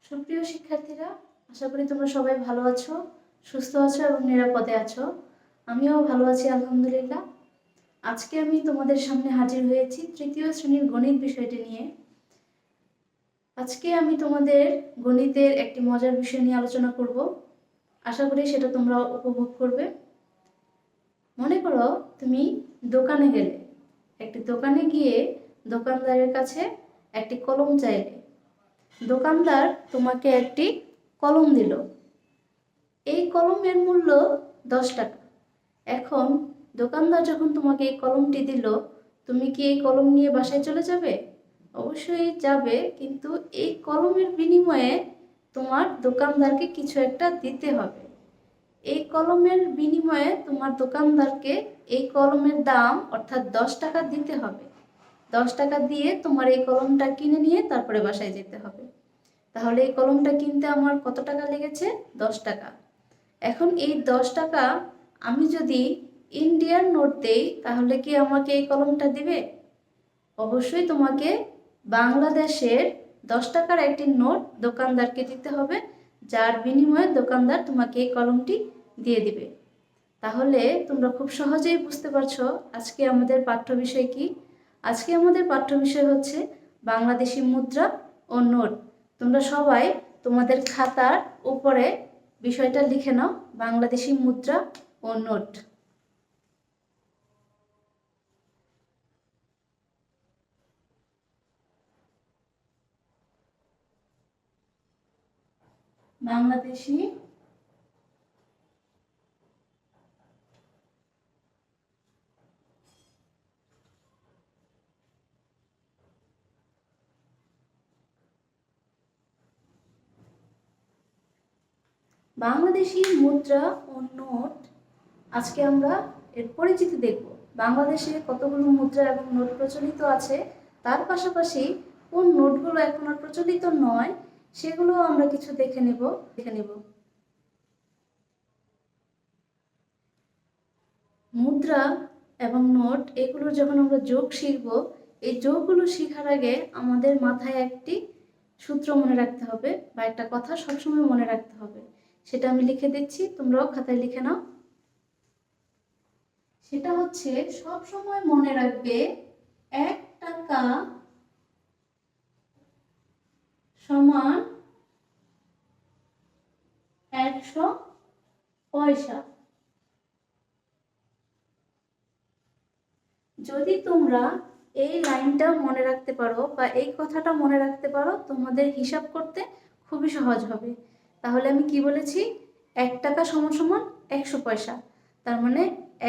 সুপ্রিয় শিক্ষার্থীরা, আশা করি তোমরা সবাই ভালো আছো, সুস্থ আছো এবং নিরাপদে আছো। আমিও ভালো আছি আলহামদুলিল্লাহ। আজকে আমি তোমাদের সামনে হাজির হয়েছি তৃতীয় শ্রেণীর গণিত বিষয়টি নিয়ে। আজকে আমি তোমাদের গণিতের একটি মজার বিষয় নিয়ে আলোচনা করব। আশা করি সেটা তোমরা উপভোগ করবে। মনে করো তুমি দোকানে গেলে, একটি দোকানে গিয়ে দোকানদারের কাছে একটি কলম চাইলে। দোকানদার তোমাকে একটি কলম দিল। এই কলমের মূল্য 10 টাকা। এখন দোকানদার যখন তোমাকে এই কলমটি দিল, তুমি কি এই কলম নিয়ে বাসায় চলে যাবে? অবশ্যই যাবে, কিন্তু এই কলমের বিনিময়ে তোমার দোকানদারকে কিছু একটা দিতে হবে। এই কলমের বিনিময়ে তোমার দোকানদারকে এই কলমের দাম অর্থাৎ 10 টাকা দিতে হবে। 10 টাকা দিয়ে তোমার এই কলমটা কিনে নিয়ে তারপরে বাসায় যেতে হবে। তাহলে এই কলমটা কিনতে আমার কত টাকা লেগেছে? 10 টাকা। এখন এই 10 টাকা আমি যদি ইন্ডিয়ান নোট দেই, তাহলে কি আমাকে এই কলমটা দিবে? অবশ্যই তোমাকে বাংলাদেশের 10 টাকার একটি নোট দোকানদারকে দিতে হবে, যার বিনিময়ে দোকানদার তোমাকে এই কলমটি দিয়ে দিবে। তাহলে তোমরা খুব সহজেই বুঝতে পারছো আজকে আমাদের পাঠ্য বিষয় কি। আজকে আমাদের পাঠ্য বিষয় হচ্ছে বাংলাদেশি মুদ্রা ও নোট। তোমরা সবাই তোমাদের খাতার উপরে বিষয়টা লিখে নাও, বাংলাদেশি মুদ্রা ও নোট। বাংলাদেশি বাংলাদেশি মুদ্রা ও নোট। আজকে আমরা এর পরিচিতি দেখব। বাংলাদেশে কতগুলো মুদ্রা এবং নোট প্রচলিত আছে, তার পাশাপাশি কোন নোটগুলো এখন আর প্রচলিত নয় সেগুলো আমরা কিছু দেখে নেব। মুদ্রা এবং নোট এগুলোর যখন আমরা যোগ শিখব, এই যোগগুলো শেখার আগে আমাদের মাথায় একটি সূত্র মনে রাখতে হবে বা একটা কথা সবসময় মনে রাখতে হবে। সেটা আমি লিখে দিচ্ছি, তোমরাও খাতায় লিখে নাও। সেটা হচ্ছে, সব সময় মনে রাখবে 1 টাকা সমান 100 পয়সা। যদি তোমরা এই লাইনটা মনে রাখতে পারো বা এই কথাটা মনে রাখতে পারো, তোমাদের হিসাব করতে খুবই সহজ হবে। তাহলে আমি কি বলেছি? 1 টাকা সমান সমান 100 পয়সা। তার মানে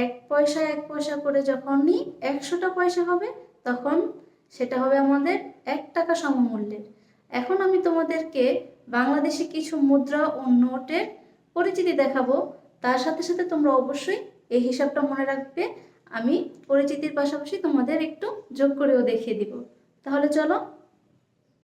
1 পয়সা 1 পয়সা করে যখনই 100টা পয়সা হবে, তখন সেটা হবে আমাদের 1 টাকা সমমূল্যের। এখন আমি তোমাদেরকে বাংলাদেশে কিছু মুদ্রা ও নোটের পরিচিতি দেখাবো। তার সাথে সাথে তোমরা অবশ্যই এই হিসাবটা মনে রাখবে। আমি পরিচিতির পাশাপাশি তোমাদের একটু যোগ করেও দেখিয়ে দিব। তাহলে চলো